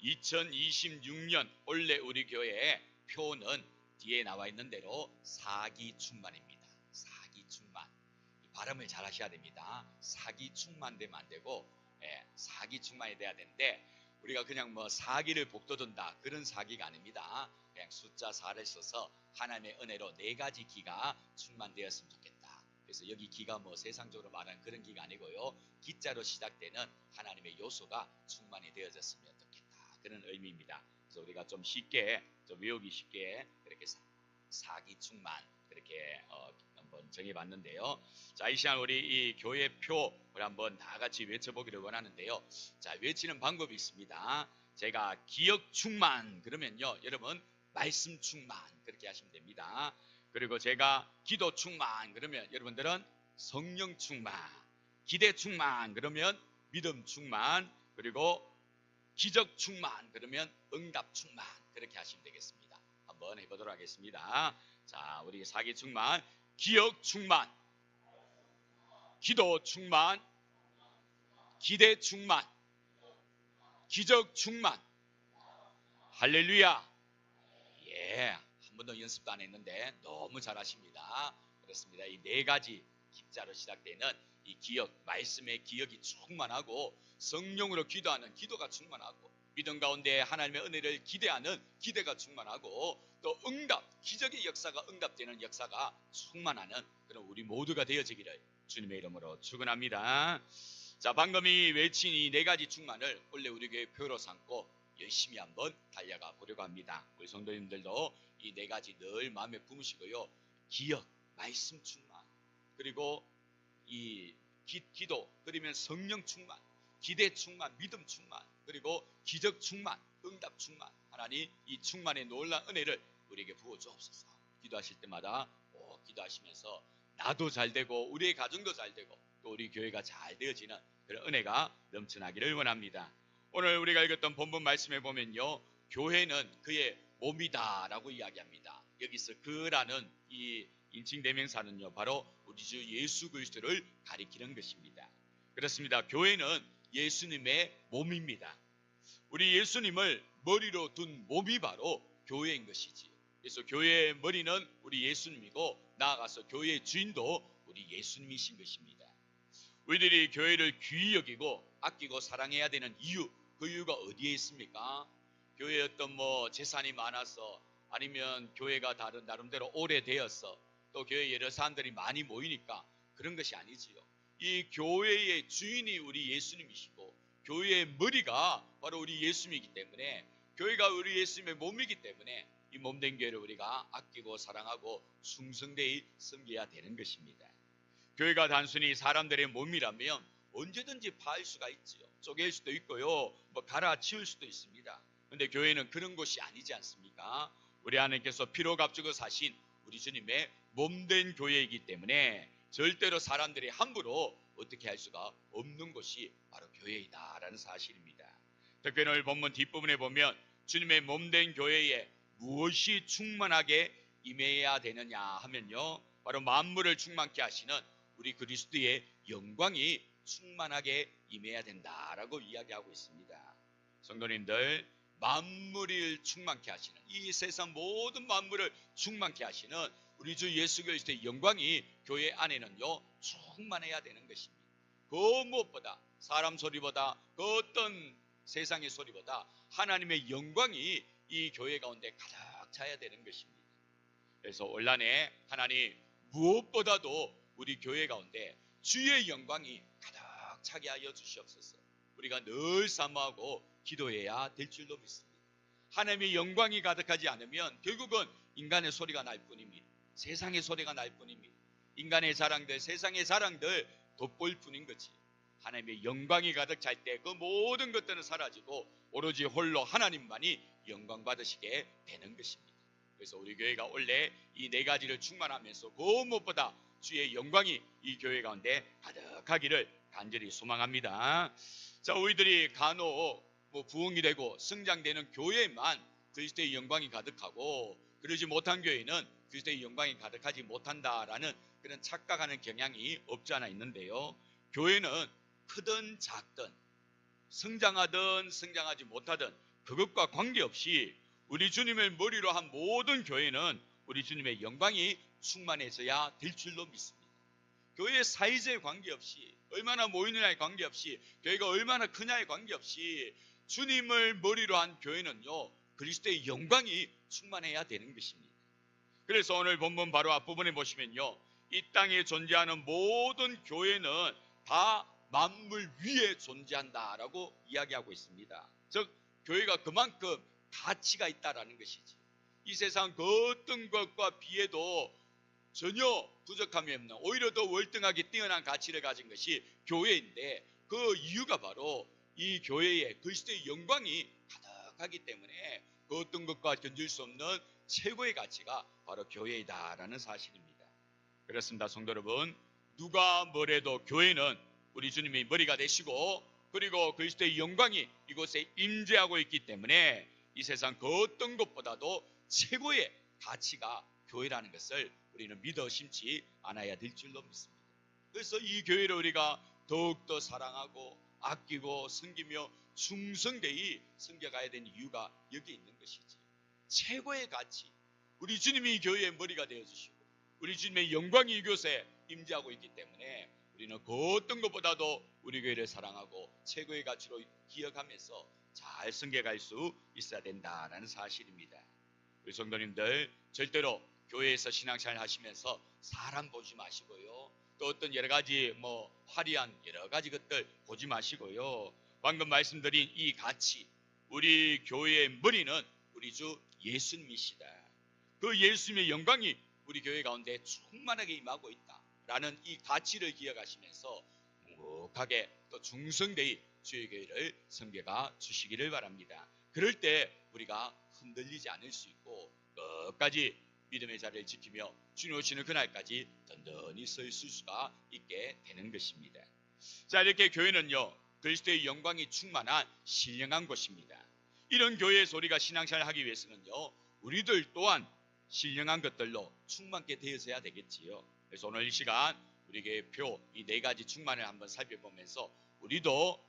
2026년 올해 우리 교회의 표는 뒤에 나와 있는 대로 사기충만입니다. 사기충만. 발음을 잘 하셔야 됩니다. 사기충만되면 안 되고 사기충만이 돼야 되는데 우리가 그냥 뭐 사기를 복돋은다 그런 사기가 아닙니다. 그냥 숫자 4를 써서 하나님의 은혜로 4가지 기가 충만되었으면 좋겠다. 그래서 여기 기가 뭐 세상적으로 말하는 그런 기가 아니고요. 기자로 시작되는 하나님의 요소가 충만이 되어졌으면 좋겠다. 그런 의미입니다. 그래서 우리가 좀 쉽게, 좀 외우기 쉽게 그렇게 사기충만 그렇게 한번 정해봤는데요. 자, 이 시간 우리 이 교회 표를 한번 다 같이 외쳐보기를 원하는데요. 자, 외치는 방법이 있습니다. 제가 기억 충만 그러면요, 여러분 말씀 충만 그렇게 하시면 됩니다. 그리고 제가 기도 충만 그러면 여러분들은 성령 충만, 기대 충만 그러면 믿음 충만, 그리고 기적 충만 그러면 응답 충만 그렇게 하시면 되겠습니다. 한번 해보도록 하겠습니다. 자, 우리 사기 충만, 기억 충만, 기도 충만, 기대 충만, 기적 충만. 할렐루야. 예, 한 번도 연습도 안 했는데 너무 잘하십니다. 그렇습니다. 이 4가지 기자로 시작되는 이 기억, 말씀의 기억이 충만하고, 성령으로 기도하는 기도가 충만하고, 믿음 가운데 하나님의 은혜를 기대하는 기대가 충만하고, 또 응답, 기적의 역사가 응답되는 역사가 충만하는 그런 우리 모두가 되어지기를 주님의 이름으로 축원합니다. 자, 방금 이 외친 이 4가지 충만을 원래 우리 교회 표로 삼고 열심히 한번 달려가 보려고 합니다. 우리 성도님들도 이 4가지 늘 마음에 품으시고요. 기억, 말씀 충만, 그리고 이 기도, 그러면 성령 충만, 기대 충만, 믿음 충만, 그리고 기적 충만, 응답 충만. 하나님 이 충만의 놀라운 은혜를 우리에게 부어주옵소서. 기도하실 때마다 기도하시면서 나도 잘 되고 우리의 가정도 잘 되고 또 우리 교회가 잘 되어지는 그런 은혜가 넘쳐나기를 원합니다. 오늘 우리가 읽었던 본문 말씀에 보면요, 교회는 그의 몸이다라고 이야기합니다. 여기서 그라는 이 인칭대명사는요, 바로 우리 주 예수 그리스도를 가리키는 것입니다. 그렇습니다. 교회는 예수님의 몸입니다. 우리 예수님을 머리로 둔 몸이 바로 교회인 것이지요. 그래서 교회의 머리는 우리 예수님이고, 나아가서 교회의 주인도 우리 예수님이신 것입니다. 우리들이 교회를 귀히 여기고 아끼고 사랑해야 되는 이유, 그 이유가 어디에 있습니까? 교회에 어떤 재산이 많아서, 아니면 교회가 다른 나름대로 오래되어서, 또 교회에 여러 사람들이 많이 모이니까 그런 것이 아니지요. 이 교회의 주인이 우리 예수님이시고 교회의 머리가 바로 우리 예수님이기 때문에, 교회가 우리 예수님의 몸이기 때문에 이 몸된 교회를 우리가 아끼고 사랑하고 충성되이 섬겨야 되는 것입니다. 교회가 단순히 사람들의 몸이라면 언제든지 파할 수가 있지요. 쪼갤 수도 있고요, 갈아치울 수도 있습니다. 그런데 교회는 그런 곳이 아니지 않습니까? 우리 하나님께서 피로 값주고 사신 우리 주님의 몸된 교회이기 때문에 절대로 사람들이 함부로 어떻게 할 수가 없는 곳이 바로 교회이다라는 사실입니다. 특별히 오늘 본문 뒷부분에 보면 주님의 몸된 교회에 무엇이 충만하게 임해야 되느냐 하면요, 바로 만물을 충만케 하시는 우리 그리스도의 영광이 충만하게 임해야 된다라고 이야기하고 있습니다. 성도님들, 만물을 충만케 하시는, 이 세상 모든 만물을 충만케 하시는 우리 주 예수 그리스도의 영광이 교회 안에는요 충만해야 되는 것입니다. 그 무엇보다, 사람 소리보다, 그 어떤 세상의 소리보다 하나님의 영광이 이 교회 가운데 가득 차야 되는 것입니다. 그래서 올한해 하나님 무엇보다도 우리 교회 가운데 주의 영광이 가득 차게 하여 주시옵소서. 우리가 늘 사모하고 기도해야 될 줄로 믿습니다. 하나님의 영광이 가득하지 않으면 결국은 인간의 소리가 날 뿐입니다. 세상의 소리가 날 뿐입니다. 인간의 자랑들, 세상의 자랑들 돋보일 뿐인 거지. 하나님의 영광이 가득 찰 때 그 모든 것들은 사라지고 오로지 홀로 하나님만이 영광 받으시게 되는 것입니다. 그래서 우리 교회가 원래 이 4가지를 충만하면서 그 무엇보다 주의 영광이 이 교회 가운데 가득하기를 간절히 소망합니다. 자, 우리들이 간혹 부흥이 되고 성장되는 교회만 그리스도의 영광이 가득하고, 그러지 못한 교회는 그리스도의 영광이 가득하지 못한다라는 그런 착각하는 경향이 없지 않아 있는데요. 교회는 크든 작든, 성장하든 성장하지 못하든 그것과 관계없이 우리 주님을 머리로 한 모든 교회는 우리 주님의 영광이 충만해져야 될 줄로 믿습니다. 교회의 사이즈에 관계없이, 얼마나 모이느냐에 관계없이, 교회가 얼마나 크냐에 관계없이 주님을 머리로 한 교회는요, 그리스도의 영광이 충만해야 되는 것입니다. 그래서 오늘 본문 바로 앞부분에 보시면요, 이 땅에 존재하는 모든 교회는 다 만물 위에 존재한다라고 이야기하고 있습니다. 즉 교회가 그만큼 가치가 있다라는 것이지, 이 세상 그 어떤 것과 비해도 전혀 부족함이 없는, 오히려 더 월등하게 뛰어난 가치를 가진 것이 교회인데, 그 이유가 바로 이 교회에 그리스도의 영광이 가득하기 때문에 그 어떤 것과 견줄 수 없는 최고의 가치가 바로 교회이다라는 사실입니다. 그렇습니다. 성도 여러분, 누가 뭐래도 교회는 우리 주님이 머리가 되시고, 그리고 그리스도의 영광이 이곳에 임재하고 있기 때문에 이 세상 그 어떤 것보다도 최고의 가치가 교회라는 것을 우리는 믿어 심지 않아야 될 줄로 믿습니다. 그래서 이 교회를 우리가 더욱더 사랑하고 아끼고 섬기며 충성되이 섬겨가야 되는 이유가 여기 있는 것이지. 최고의 가치, 우리 주님이 이 교회의 머리가 되어주시고 우리 주님의 영광이 이곳에 임재하고 있기 때문에 우리는 그 어떤 것보다도 우리 교회를 사랑하고 최고의 가치로 기억하면서 잘 섬겨갈 수 있어야 된다는 사실입니다. 우리 성도님들, 절대로 교회에서 신앙생활 하시면서 사람 보지 마시고요, 또 어떤 여러 가지 화려한 여러 가지 것들 보지 마시고요, 방금 말씀드린 이 가치, 우리 교회의 머리는 우리 주 예수님이시다. 그 예수님의 영광이 우리 교회 가운데 충만하게 임하고 있다라는 이 가치를 기억하시면서 묵묵하게 또 충성되이 주의 교회를 섬겨가 주시기를 바랍니다. 그럴 때 우리가 흔들리지 않을 수 있고 끝까지 믿음의 자리를 지키며 주님 오시는 그날까지 든든히 서 있을 수가 있게 되는 것입니다. 자, 이렇게 교회는요, 그리스도의 영광이 충만한 신령한 곳입니다. 이런 교회에서 우리가 신앙생활을 하기 위해서는요, 우리들 또한 신령한 것들로 충만케 되어져야 되겠지요. 그래서 오늘 이 시간 우리 교회 표 이 네 가지 충만을 한번 살펴보면서 우리도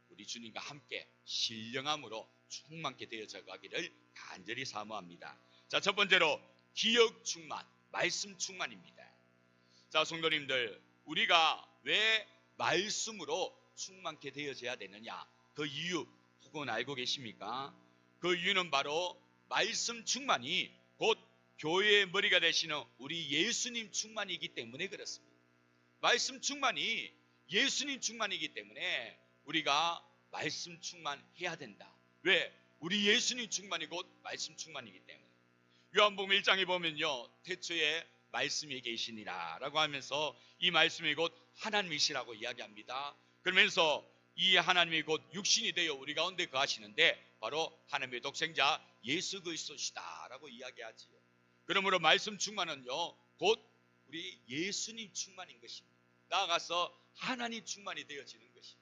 우리 주님과 함께 신령함으로 충만케 되어져 가기를 간절히 사모합니다. 자, 첫 번째로 기억 충만, 말씀 충만입니다. 자, 성도님들, 우리가 왜 말씀으로 충만케 되어져야 되느냐, 그 이유 혹은 알고 계십니까? 그 이유는 바로 말씀 충만이 곧 교회의 머리가 되시는 우리 예수님 충만이기 때문에 그렇습니다. 말씀 충만이 예수님 충만이기 때문에 우리가 말씀 충만해야 된다. 왜? 우리 예수님 충만이 곧 말씀 충만이기 때문에. 요한복음 1장에 보면요, 태초에 말씀이 계시니라 라고 하면서 이 말씀이 곧 하나님이시라고 이야기합니다. 그러면서 이 하나님이 곧 육신이 되어 우리 가운데 거하시는데 바로 하나님의 독생자 예수 그리스도시다 라고 이야기하지요. 그러므로 말씀 충만은요, 곧 우리 예수님 충만인 것입니다. 나아가서 하나님 충만이 되어지는 것이죠.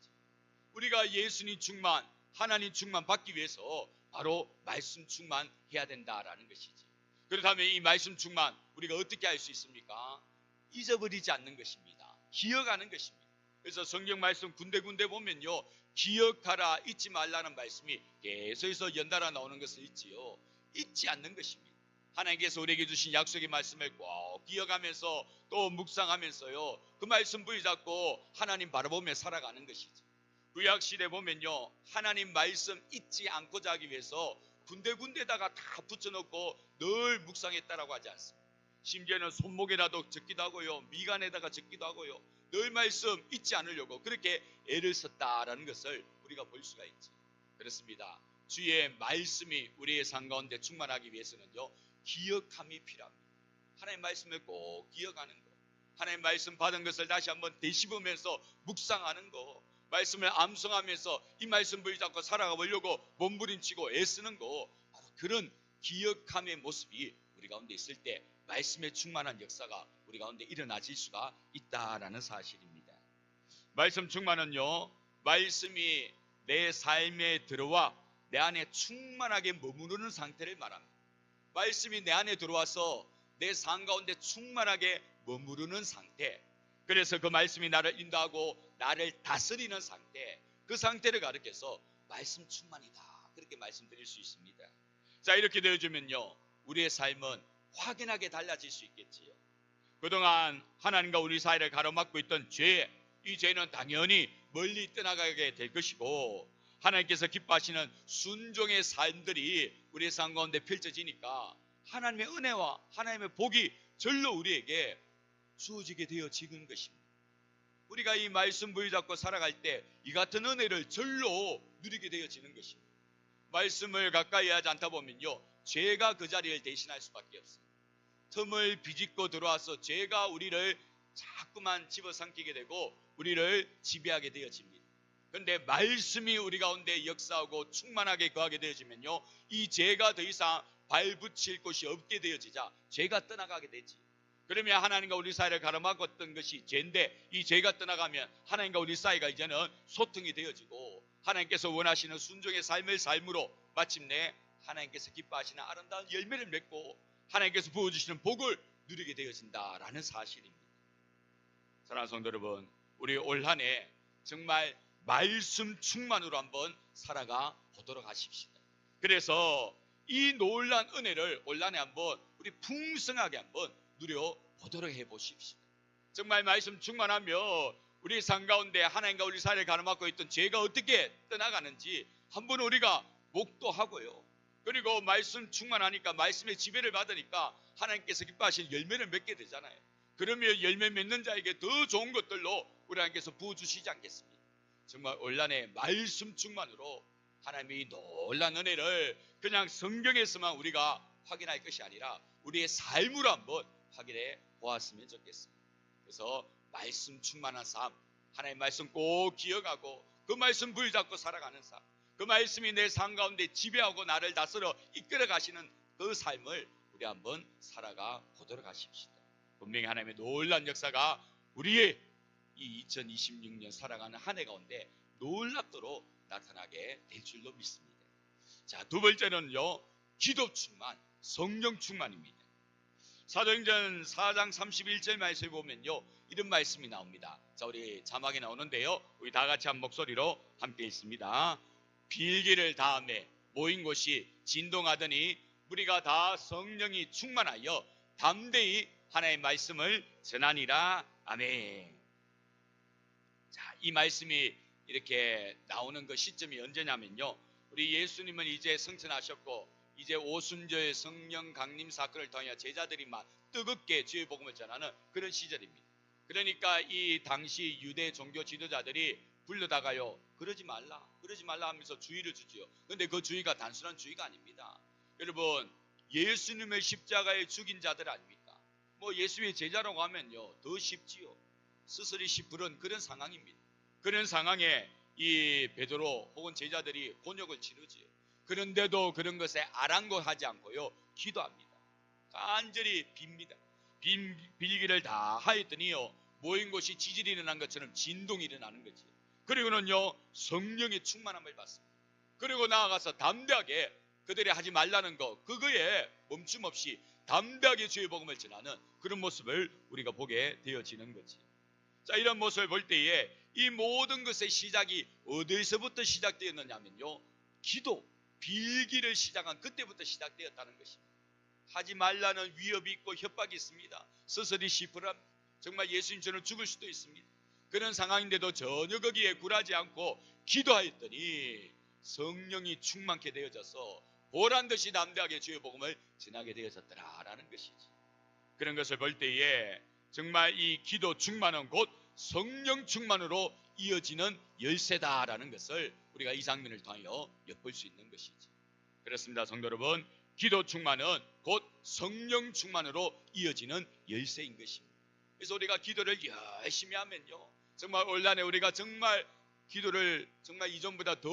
우리가 예수님 충만, 하나님 충만 받기 위해서 바로 말씀 충만해야 된다라는 것이지. 그렇다면 이 말씀 충만 우리가 어떻게 할 수 있습니까? 잊어버리지 않는 것입니다. 기억하는 것입니다. 그래서 성경 말씀 군데군데 보면요, 기억하라, 잊지 말라는 말씀이 계속해서 연달아 나오는 것을 잊지요. 잊지 않는 것입니다. 하나님께서 우리에게 주신 약속의 말씀을 꼭 기억하면서 또 묵상하면서요, 그 말씀 부여잡고 하나님 바라보며 살아가는 것이죠. 구약시대 보면요, 하나님 말씀 잊지 않고자 하기 위해서 군데군데다가 다 붙여놓고 늘 묵상했다라고 하지 않습니다. 심지어는 손목에라도 적기도 하고요, 미간에다가 적기도 하고요, 늘 말씀 잊지 않으려고 그렇게 애를 썼다라는 것을 우리가 볼 수가 있지. 그렇습니다. 주의 말씀이 우리의 삶 가운데 충만하기 위해서는요, 기억함이 필요합니다. 하나님 말씀을 꼭 기억하는 것, 하나님 말씀 받은 것을 다시 한번 되씹으면서 묵상하는 것, 말씀을 암송하면서 이 말씀 붙잡고 살아가 보려고 몸부림치고 애쓰는 거, 바로 그런 기억함의 모습이 우리 가운데 있을 때 말씀에 충만한 역사가 우리 가운데 일어나질 수가 있다라는 사실입니다. 말씀 충만은요, 말씀이 내 삶에 들어와 내 안에 충만하게 머무르는 상태를 말합니다. 말씀이 내 안에 들어와서 내 삶 가운데 충만하게 머무르는 상태, 그래서 그 말씀이 나를 인도하고 나를 다스리는 상태, 그 상태를 가리켜서 말씀 충만이다 그렇게 말씀드릴 수 있습니다. 자, 이렇게 되어주면요, 우리의 삶은 확연하게 달라질 수 있겠지요. 그동안 하나님과 우리 사이를 가로막고 있던 죄, 이 죄는 당연히 멀리 떠나가게 될 것이고, 하나님께서 기뻐하시는 순종의 삶들이 우리의 삶 가운데 펼쳐지니까 하나님의 은혜와 하나님의 복이 절로 우리에게 주어지게 되어지는 것입니다. 우리가 이 말씀 붙잡고 살아갈 때 이 같은 은혜를 절로 누리게 되어지는 것입니다. 말씀을 가까이 하지 않다 보면요, 죄가 그 자리를 대신할 수밖에 없습니다. 틈을 비집고 들어와서 죄가 우리를 자꾸만 집어삼키게 되고 우리를 지배하게 되어집니다. 그런데 말씀이 우리 가운데 역사하고 충만하게 거하게 되어지면요, 이 죄가 더 이상 발붙일 곳이 없게 되어지자 죄가 떠나가게 되지. 그러면 하나님과 우리 사이를 가로막았던 것이 죄인데, 이 죄가 떠나가면 하나님과 우리 사이가 이제는 소통이 되어지고 하나님께서 원하시는 순종의 삶을 삶으로 마침내 하나님께서 기뻐하시는 아름다운 열매를 맺고 하나님께서 부어주시는 복을 누리게 되어진다라는 사실입니다. 사랑하는 성도 여러분, 우리 올 한 해 정말 말씀 충만으로 한번 살아가 보도록 하십시다. 그래서 이 놀란 은혜를 올 한 해 한번 우리 풍성하게 한번 누려보도록 해보십시오. 정말 말씀 충만하며 우리 삶 가운데 하나님과 우리 사이를 가로막고 있던 죄가 어떻게 떠나가는지 한번 우리가 목도하고요, 그리고 말씀 충만하니까 말씀의 지배를 받으니까 하나님께서 기뻐하시는 열매를 맺게 되잖아요. 그러면 열매 맺는 자에게 더 좋은 것들로 우리 하나님께서 부어주시지 않겠습니까? 정말 올 한 해 말씀 충만으로 하나님의 이 놀란 은혜를 그냥 성경에서만 우리가 확인할 것이 아니라 우리의 삶으로 한번 확인해 보았으면 좋겠습니다. 그래서 말씀 충만한 삶, 하나님의 말씀 꼭 기억하고 그 말씀 붙잡고 살아가는 삶, 그 말씀이 내 삶 가운데 지배하고 나를 다스려 이끌어 가시는 그 삶을 우리 한번 살아가 보도록 하십시다. 분명히 하나님의 놀란 역사가 우리의 이 2026년 살아가는 한 해 가운데 놀랍도록 나타나게 될 줄로 믿습니다. 자, 두 번째는요, 기도 충만, 성령 충만입니다. 사도행전 4장 31절 말씀에 보면요, 이런 말씀이 나옵니다. 자, 우리 자막에 나오는데요, 우리 다 같이 한 목소리로 함께 읽습니다. 빌기를 다음에 모인 곳이 진동하더니 무리가 다 성령이 충만하여 담대히 하나님의 말씀을 전하니라. 아멘. 자, 이 말씀이 이렇게 나오는 그 시점이 언제냐면요, 우리 예수님은 이제 승천하셨고 이제 오순절 성령 강림 사건을 통해 제자들이 막 뜨겁게 주의 복음을 전하는 그런 시절입니다. 그러니까 이 당시 유대 종교 지도자들이 불러다가요, 그러지 말라 하면서 주의를 주지요. 그런데 그 주의가 단순한 주의가 아닙니다. 여러분, 예수님을 십자가에 죽인 자들 아닙니까? 뭐 예수의 제자라고 하면요, 더 쉽지요. 스스리 시부른 그런 상황입니다. 그런 상황에 이 베드로 혹은 제자들이 곤욕을 치르지요. 그런데도 그런 것에 아랑곳하지 않고요, 기도합니다. 간절히 빕니다. 빌기를 다 하였더니요, 모인 곳이 지진이 일어난 것처럼 진동이 일어나는 거지. 그리고는요, 성령의 충만함을 받습니다. 그리고 나아가서 담대하게 그들이 하지 말라는 거, 그거에 멈춤 없이 담대하게 주의 복음을 전하는 그런 모습을 우리가 보게 되어지는 거지. 자, 이런 모습을 볼 때에 이 모든 것의 시작이 어디서부터 시작되었느냐면요, 기도, 빌기를 시작한 그때부터 시작되었다는 것입니다. 하지 말라는 위협이 있고 협박이 있습니다. 스스리 시프람, 정말 예수님처럼 죽을 수도 있습니다. 그런 상황인데도 전혀 거기에 굴하지 않고 기도하였더니 성령이 충만케 되어져서 보란듯이 담대하게 주의 복음을 전하게 되어졌더라라는 것이지. 그런 것을 볼 때에 정말 이 기도 충만은 곧 성령 충만으로 이어지는 열쇠다라는 것을 우리가 이 장면을 통하여 엿볼 수 있는 것이지. 그렇습니다, 성도 여러분. 기도 충만은 곧 성령 충만으로 이어지는 열쇠인 것입니다. 그래서 우리가 기도를 열심히 하면요, 정말 올 한해 우리가 정말 기도를 정말 이전보다 더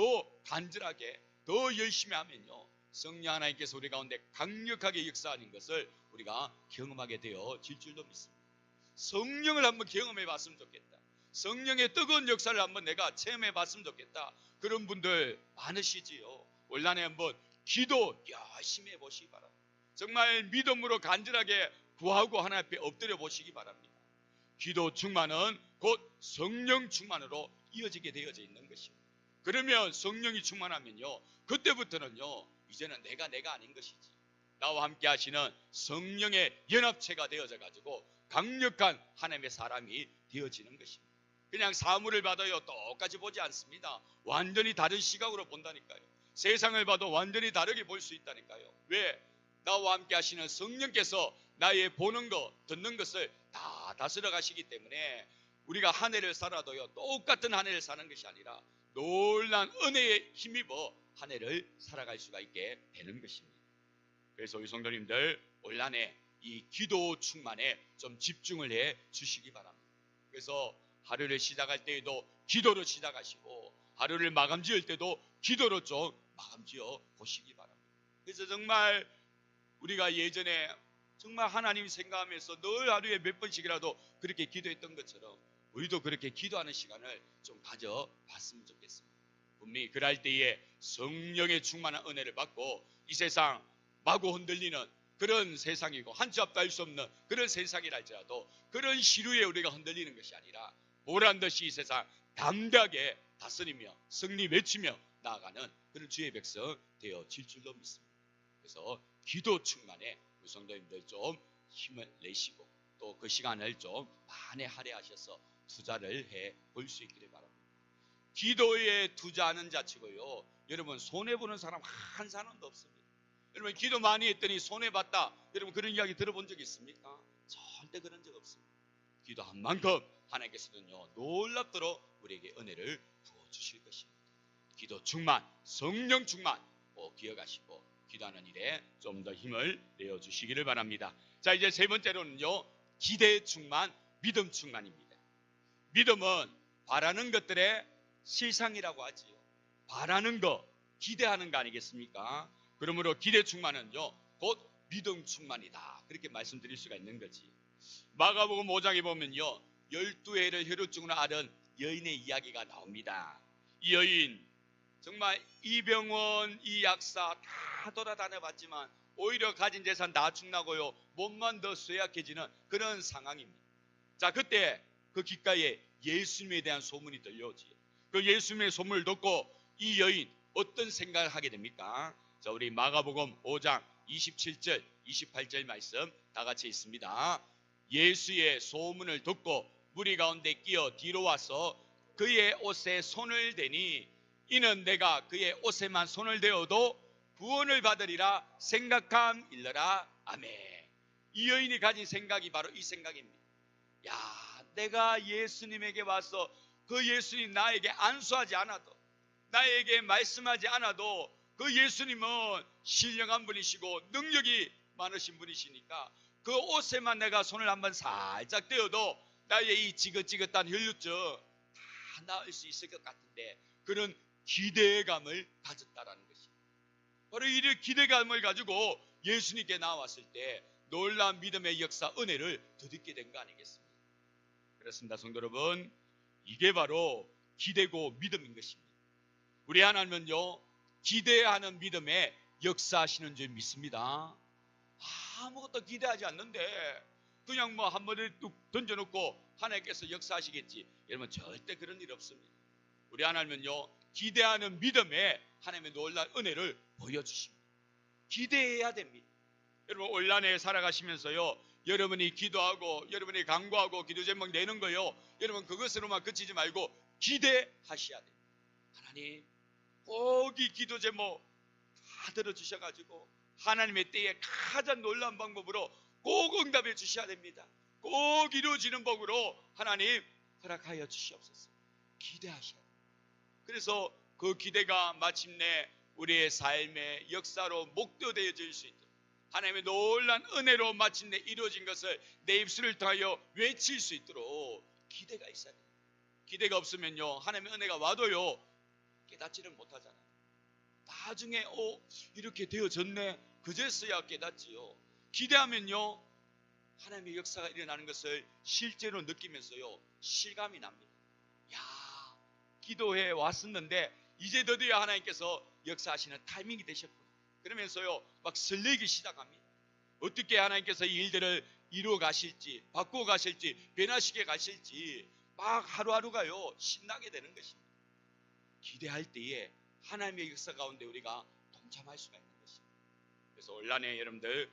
간절하게 더 열심히 하면요, 성령 하나님께서 우리 가운데 강력하게 역사하는 것을 우리가 경험하게 되어질 줄도 믿습니다. 성령을 한번 경험해 봤으면 좋겠다. 성령의 뜨거운 역사를 한번 내가 체험해 봤으면 좋겠다. 그런 분들 많으시지요. 올 한해 한번 기도 열심히 해보시기 바랍니다. 정말 믿음으로 간절하게 구하고 하나님 앞에 엎드려 보시기 바랍니다. 기도 충만은 곧 성령 충만으로 이어지게 되어져 있는 것입니다. 그러면 성령이 충만하면요, 그때부터는요, 이제는 내가 아닌 것이지, 나와 함께 하시는 성령의 연합체가 되어져 가지고 강력한 하나님의 사람이 되어지는 것입니다. 그냥 사물을 봐도요, 똑같이 보지 않습니다. 완전히 다른 시각으로 본다니까요. 세상을 봐도 완전히 다르게 볼 수 있다니까요. 왜? 나와 함께 하시는 성령께서 나의 보는 것, 듣는 것을 다 다스려 가시기 때문에 우리가 한 해를 살아도요, 똑같은 한 해를 사는 것이 아니라 놀란 은혜에 힘입어 한 해를 살아갈 수가 있게 되는 것입니다. 그래서 우리 성도님들 올 한 해 이 기도 충만에 좀 집중을 해 주시기 바랍니다. 그래서 하루를 시작할 때에도 기도로 시작하시고, 하루를 마감 지을 때도 기도로 좀 마감 지어 보시기 바랍니다. 그래서 정말 우리가 예전에 정말 하나님 생각하면서 늘 하루에 몇 번씩이라도 그렇게 기도했던 것처럼 우리도 그렇게 기도하는 시간을 좀 가져봤으면 좋겠습니다. 분명히 그럴 때에 성령의 충만한 은혜를 받고 이 세상 마구 흔들리는 그런 세상이고 한치 앞도 할 수 없는 그런 세상이라 할지라도 그런 시류에 우리가 흔들리는 것이 아니라 보란듯이 이 세상 담대하게 다스리며 승리 외치며 나아가는 그런 주의 백성 되어질 줄로 믿습니다. 그래서 기도 충만에 우리 성도님들 좀 힘을 내시고 또 그 시간을 좀 많이 할애하셔서 투자를 해 볼 수 있기를 바랍니다. 기도에 투자하는 자치고요, 여러분 손해보는 사람 한 사람도 없습니다. 여러분 기도 많이 했더니 손해봤다, 여러분 그런 이야기 들어본 적 있습니까? 절대 그런 적 없습니다. 기도한 만큼 하나님께서는요, 놀랍도록 우리에게 은혜를 부어주실 것입니다. 기도 충만, 성령 충만 꼭 기억하시고 기도하는 일에 좀 더 힘을 내어주시기를 바랍니다. 자, 이제 세 번째로는요, 기대 충만, 믿음 충만입니다. 믿음은 바라는 것들의 실상이라고 하지요. 바라는 거, 기대하는 거 아니겠습니까? 그러므로 기대 충만은요, 곧 믿음 충만이다, 그렇게 말씀드릴 수가 있는 거지. 마가복음 5장에 보면요, 12해를 혈루증으로 앓은 여인의 이야기가 나옵니다. 이 여인 정말 이 병원, 이 약사 다 돌아다녀 봤지만 오히려 가진 재산 다 축나고요, 몸만 더 쇠약해지는 그런 상황입니다. 자, 그때 그 귓가에 예수님에 대한 소문이 들려오지. 그 예수님의 소문을 듣고 이 여인 어떤 생각을 하게 됩니까? 자, 우리 마가복음 5장 27절 28절 말씀 다 같이 있습니다. 예수의 소문을 듣고 무리 가운데 끼어 뒤로 와서 그의 옷에 손을 대니 이는 내가 그의 옷에만 손을 대어도 구원을 받으리라 생각함일러라. 아멘. 이 여인이 가진 생각이 바로 이 생각입니다. 야, 내가 예수님에게 와서 그 예수님 나에게 안수하지 않아도, 나에게 말씀하지 않아도 그 예수님은 신령한 분이시고 능력이 많으신 분이시니까 그 옷에만 내가 손을 한번 살짝 떼어도 나의 이 지긋지긋한 혈루증 다 나을 수 있을 것 같은데, 그런 기대감을 가졌다라는 것입니다. 바로 이 기대감을 가지고 예수님께 나왔을 때 놀라운 믿음의 역사, 은혜를 덧입게 된 거 아니겠습니까? 그렇습니다. 성도 여러분, 이게 바로 기대고 믿음인 것입니다. 우리 하나님은요, 기대하는 믿음에 역사하시는 줄 믿습니다. 아무것도 기대하지 않는데 그냥 뭐 한 번에 뚝 던져놓고 하나님께서 역사하시겠지, 여러분 절대 그런 일 없습니다. 우리 하나님은요, 기대하는 믿음에 하나님의 놀라운 은혜를 보여주십니다. 기대해야 됩니다. 여러분 올 한 해 살아가시면서요, 여러분이 기도하고 여러분이 간구하고 기도 제목 내는 거요, 여러분 그것으로만 그치지 말고 기대하셔야 돼요. 하나님 꼭 이 기도 제목 다 들어주셔가지고 하나님의 때에 가장 놀라운 방법으로 꼭 응답해 주셔야 됩니다. 꼭 이루어지는 법으로 하나님 허락하여 주시옵소서. 기대하셔야 돼요. 그래서 그 기대가 마침내 우리의 삶의 역사로 목도되어질 수 있도록, 하나님의 놀란 은혜로 마침내 이루어진 것을 내 입술을 통하여 외칠 수 있도록 기대가 있어야 돼요. 기대가 없으면요, 하나님의 은혜가 와도요 깨닫지를 못하잖아요. 나중에 이렇게 되어졌네, 그제서야 깨닫지요. 기대하면요, 하나님의 역사가 일어나는 것을 실제로 느끼면서요 실감이 납니다. 야, 기도해 왔었는데 이제 드디어 하나님께서 역사하시는 타이밍이 되셨구나. 그러면서요 막 설레기 시작합니다. 어떻게 하나님께서 이 일들을 이루어 가실지, 바꾸어 가실지, 변화시켜 가실지 막 하루하루가요 신나게 되는 것입니다. 기대할 때에 하나님의 역사 가운데 우리가 동참할 수가 있는 것입니다. 그래서 올한해 여러분들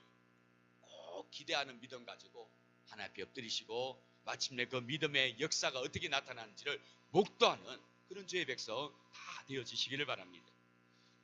꼭 기대하는 믿음 가지고 하나님 앞에 엎드리시고 마침내 그 믿음의 역사가 어떻게 나타나는지를 목도하는 그런 주의 백성 다 되어지시기를 바랍니다.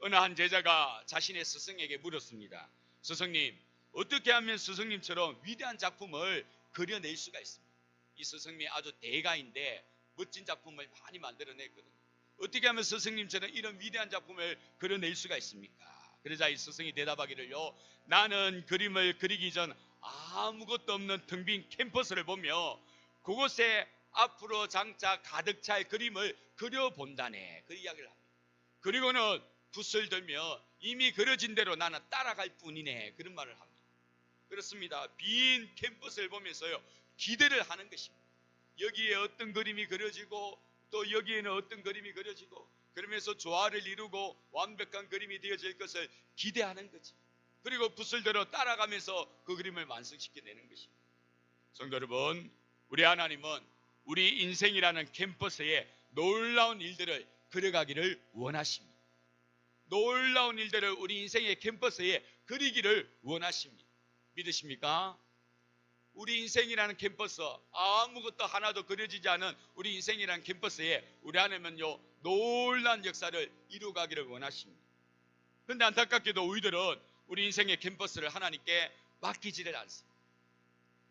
어느 한 제자가 자신의 스승에게 물었습니다. 스승님, 어떻게 하면 스승님처럼 위대한 작품을 그려낼 수가 있습니까? 이 스승님이 아주 대가인데 멋진 작품을 많이 만들어냈거든요. 어떻게 하면 스승님처럼 이런 위대한 작품을 그려낼 수가 있습니까? 그러자 이 스승이 대답하기를요, 나는 그림을 그리기 전 아무것도 없는 텅 빈 캔버스를 보며 그곳에 앞으로 장차 가득 찰 그림을 그려본다네, 그 이야기를 합니다. 그리고는 붓을 들며 이미 그려진 대로 나는 따라갈 뿐이네, 그런 말을 합니다. 그렇습니다. 빈 캔버스를 보면서요, 기대를 하는 것입니다. 여기에 어떤 그림이 그려지고 또 여기에는 어떤 그림이 그려지고 그러면서 조화를 이루고 완벽한 그림이 되어질 것을 기대하는 거지. 그리고 붓을 들어 따라가면서 그 그림을 완성시켜내는 것입니다. 성도 여러분, 우리 하나님은 우리 인생이라는 캔버스에 놀라운 일들을 그려가기를 원하십니다. 놀라운 일들을 우리 인생의 캔버스에 그리기를 원하십니다. 믿으십니까? 우리 인생이라는 캠퍼스, 아무것도 하나도 그려지지 않은 우리 인생이라는 캠퍼스에 우리 하나님은요, 놀라운 역사를 이루어가기를 원하십니다. 그런데 안타깝게도 우리들은 우리 인생의 캠퍼스를 하나님께 맡기지를 않습니다.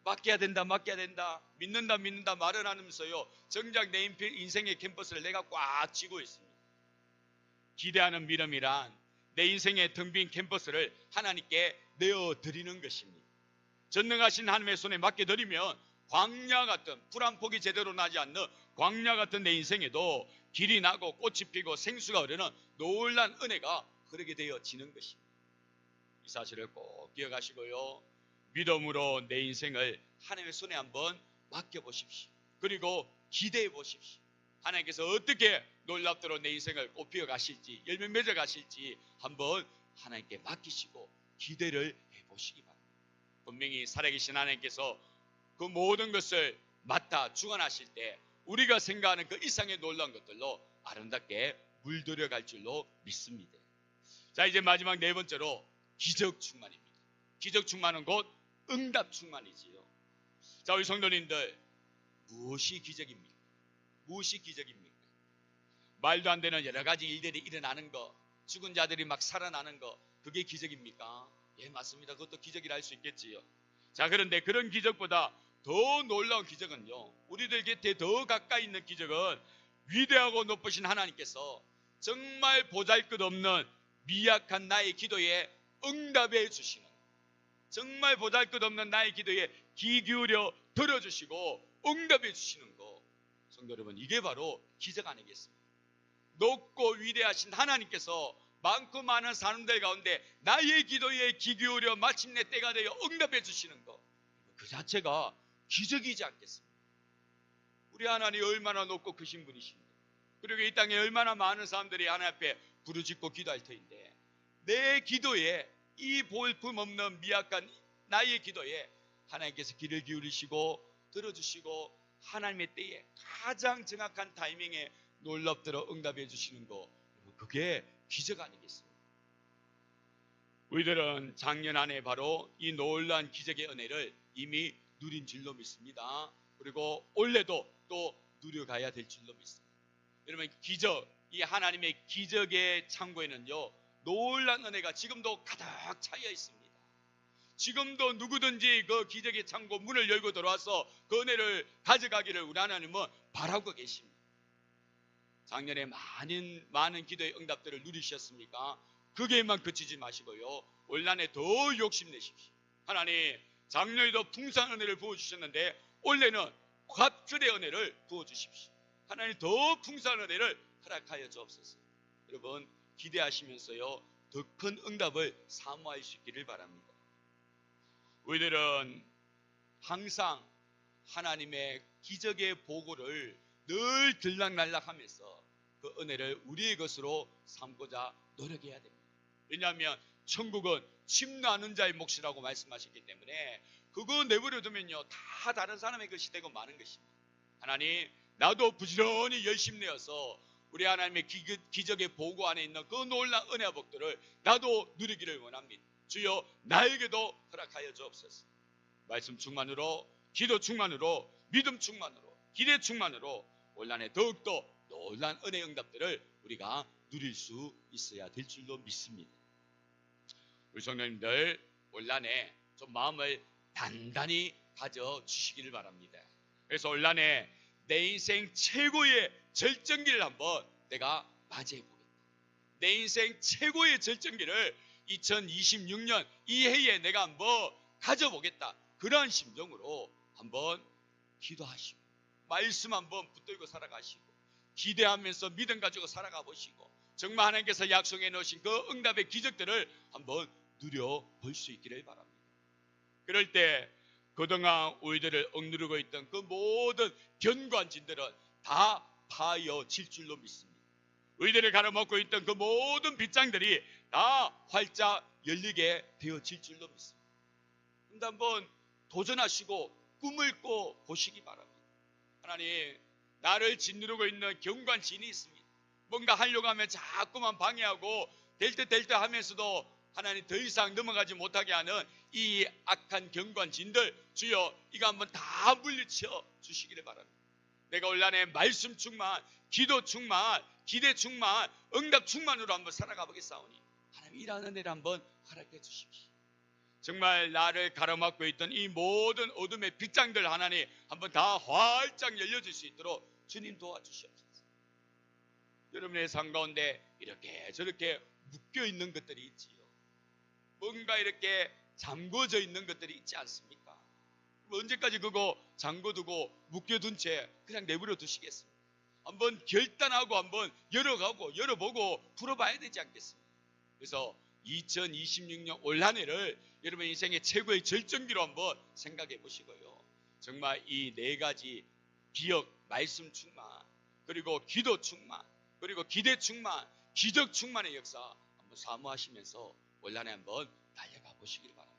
맡겨야 된다, 맡겨야 된다, 믿는다, 믿는다 말을 하면서요, 정작 내 인생의 캠퍼스를 내가 꽉 쥐고 있습니다. 기대하는 믿음이란 내 인생의 텅 빈 캠퍼스를 하나님께 내어드리는 것입니다. 전능하신 하나님의 손에 맡겨드리면 광야 같은, 풀 한 폭이 제대로 나지 않는 광야 같은 내 인생에도 길이 나고 꽃이 피고 생수가 흐르는 놀란 은혜가 흐르게 되어지는 것입니다. 이 사실을 꼭 기억하시고요, 믿음으로 내 인생을 하나님의 손에 한번 맡겨보십시오. 그리고 기대해 보십시오. 하나님께서 어떻게 놀랍도록 내 인생을 꽃피워 가실지, 열매 맺어 가실지 한번 하나님께 맡기시고 기대를 해보시기 바랍니다. 분명히 살아계신 하나님께서 그 모든 것을 맡아 주관하실 때 우리가 생각하는 그 이상의 놀라운 것들로 아름답게 물들여갈 줄로 믿습니다. 자, 이제 마지막 네 번째로 기적 충만입니다. 기적 충만은 곧 응답 충만이지요. 자, 우리 성도님들, 무엇이 기적입니까? 무엇이 기적입니까? 말도 안 되는 여러 가지 일들이 일어나는 거, 죽은 자들이 막 살아나는 거, 그게 기적입니까? 예, 맞습니다. 그것도 기적이라 할 수 있겠지요. 자, 그런데 그런 기적보다 더 놀라운 기적은요, 우리들 곁에 더 가까이 있는 기적은 위대하고 높으신 하나님께서 정말 보잘것없는 미약한 나의 기도에 응답해 주시는, 정말 보잘것없는 나의 기도에 귀 기울여 들어주시고 응답해 주시는 거, 성도 여러분, 이게 바로 기적 아니겠습니까? 높고 위대하신 하나님께서 많고 많은 사람들 가운데 나의 기도에 귀 기울여 마침내 때가 되어 응답해 주시는 것, 그 자체가 기적이지 않겠습니까? 우리 하나님이 얼마나 높고 크신 분이신데, 그리고 이 땅에 얼마나 많은 사람들이 하나님 앞에 부르짖고 기도할 터인데, 내 기도에, 이 볼품없는 미약한 나의 기도에 하나님께서 귀를 기울이시고 들어주시고 하나님의 때에 가장 정확한 타이밍에 놀랍도록 응답해 주시는 거, 그게 기적 아니겠습니까? 우리들은 작년 안에 바로 이 놀라운 기적의 은혜를 이미 누린 줄로 믿습니다. 그리고 올해도 또 누려가야 될 줄로 믿습니다. 여러분, 기적, 이 하나님의 기적의 창고에는요, 놀라운 은혜가 지금도 가득 차여 있습니다. 지금도 누구든지 그 기적의 창고 문을 열고 들어와서 그 은혜를 가져가기를 우리 하나님은 바라고 계십니다. 작년에 많은 기도의 응답들을 누리셨습니까? 거기에만 그치지 마시고요, 올 한해 더 욕심내십시오. 하나님, 작년에도 풍성한 은혜를 부어주셨는데 올해는 갑절의 은혜를 부어주십시오. 하나님, 더 풍성한 은혜를 허락하여 주옵소서. 여러분, 기대하시면서요, 더 큰 응답을 사모할 수 있기를 바랍니다. 우리들은 항상 하나님의 기적의 보고를 늘 들락날락하면서 그 은혜를 우리의 것으로 삼고자 노력해야 됩니다. 왜냐하면 천국은 침노하는 자의 몫이라고 말씀하셨기 때문에 그거 내버려 두면요, 다 다른 사람의 것이 되고 마는 것입니다. 하나님, 나도 부지런히 열심히 내어서 우리 하나님의 기적의 보고 안에 있는 그 놀라운 은혜와 복들을 나도 누리기를 원합니다. 주여 나에게도 허락하여 주옵소서. 말씀 충만으로, 기도 충만으로, 믿음 충만으로, 기대 충만으로 올 한해 더욱더 놀라운 은혜 응답들을 우리가 누릴 수 있어야 될 줄로 믿습니다. 우리 성도님들 올 한해 좀 마음을 단단히 가져주시기를 바랍니다. 그래서 올 한해 내 인생 최고의 절정기를 한번 내가 맞이해보겠다. 내 인생 최고의 절정기를 2026년 이 해에 내가 한번 가져보겠다. 그러한 심정으로 한번 기도하시고 말씀 한번 붙들고 살아가시고 기대하면서 믿음 가지고 살아가 보시고 정말 하나님께서 약속해 놓으신 그 응답의 기적들을 한번 누려볼 수 있기를 바랍니다. 그럴 때 그동안 우리들을 억누르고 있던 그 모든 견관진들은 다 파여질 줄로 믿습니다. 우리들을 가로막고 있던 그 모든 빗장들이 다 활짝 열리게 되어질 줄로 믿습니다. 그런데 한번 도전하시고 꿈을 꿔 보시기 바랍니다. 하나님, 나를 짓누르고 있는 경관진이 있습니다. 뭔가 하려고 하면 자꾸만 방해하고 될 때 하면서도 하나님 더 이상 넘어가지 못하게 하는 이 악한 경관진들, 주여 이거 한번 다 물리쳐 주시기를 바랍니다. 내가 올 한해 말씀 충만, 기도 충만, 기대 충만, 응답 충만으로 한번 살아가 보겠사오니 하나님 이러한 은혜를 한번 허락해 주십시오. 정말 나를 가로막고 있던 이 모든 어둠의 빗장들 하나님 한번 다 활짝 열려질 수 있도록 주님 도와주시옵소서. 여러분의 삶 가운데 이렇게 저렇게 묶여 있는 것들이 있지요. 뭔가 이렇게 잠궈져 있는 것들이 있지 않습니까? 언제까지 그거 잠궈두고 묶여둔 채 그냥 내버려 두시겠습니까? 한번 결단하고 한번 열어보고 풀어봐야 되지 않겠습니까? 그래서 2026년 올 한 해를 여러분 인생의 최고의 절정기로 한번 생각해 보시고요. 정말 이 네 가지 기억, 말씀 충만, 그리고 기도 충만, 그리고 기대 충만, 기적 충만의 역사 한번 사모하시면서 올 한 해 한번 달려가 보시길 바랍니다.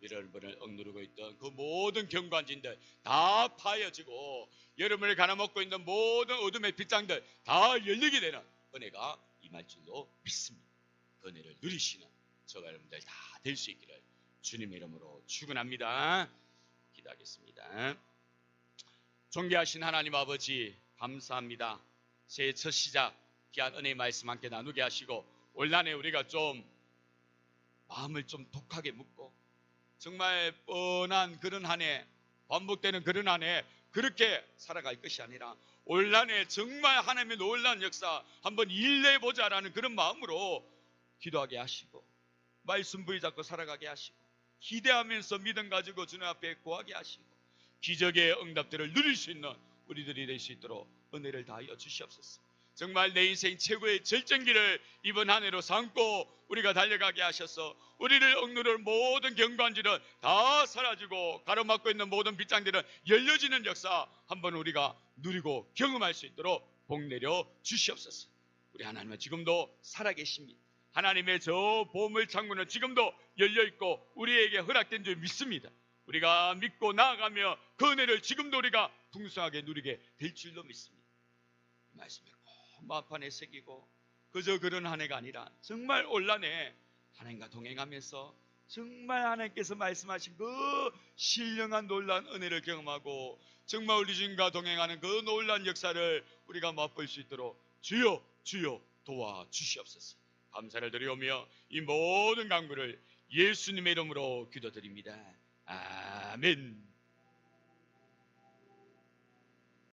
여러분을 억누르고 있던 그 모든 경관진들 다 파여지고 여러분을 가로막고 있는 모든 어둠의 빗장들 다 열리게 되는 은혜가 임할 줄로 믿습니다. 그 은혜를 누리시는 저와 여러분들 다 될 수 있기를 주님의 이름으로 축원합니다. 기도하겠습니다. 존귀하신 하나님 아버지 감사합니다. 새해 첫 시작 귀한 은혜의 말씀 함께 나누게 하시고 올 한해 우리가 좀 마음을 좀 독하게 묶고 정말 뻔한 그런 한 해, 반복되는 그런 한 해 그렇게 살아갈 것이 아니라 올 한해 정말 하나님의 놀라운 역사 한번 일내보자라는 그런 마음으로 기도하게 하시고 말씀 붙잡고 살아가게 하시고 기대하면서 믿음 가지고 주님 앞에 구하게 하시고 기적의 응답들을 누릴 수 있는 우리들이 될 수 있도록 은혜를 다하여 주시옵소서. 정말 내 인생 최고의 절정기를 이번 한 해로 삼고 우리가 달려가게 하셔서 우리를 억누를 모든 경관들은 다 사라지고 가로막고 있는 모든 빗장들은 열려지는 역사 한번 우리가 누리고 경험할 수 있도록 복 내려 주시옵소서. 우리 하나님은 지금도 살아계십니다. 하나님의 저 보물 창문은 지금도 열려있고 우리에게 허락된 줄 믿습니다. 우리가 믿고 나아가며 그 은혜를 지금도 우리가 풍성하게 누리게 될 줄로 믿습니다. 말씀을 꼭 마음판에 새기고 그저 그런 한 해가 아니라 정말 올 한해 하나님과 동행하면서 정말 하나님께서 말씀하신 그 신령한 놀라운 은혜를 경험하고 정말 우리 주님과 동행하는 그 놀라운 역사를 우리가 맛볼 수 있도록 주여 주여 도와주시옵소서. 감사를 드리오며 이 모든 간구를 예수님의 이름으로 기도드립니다. 아멘.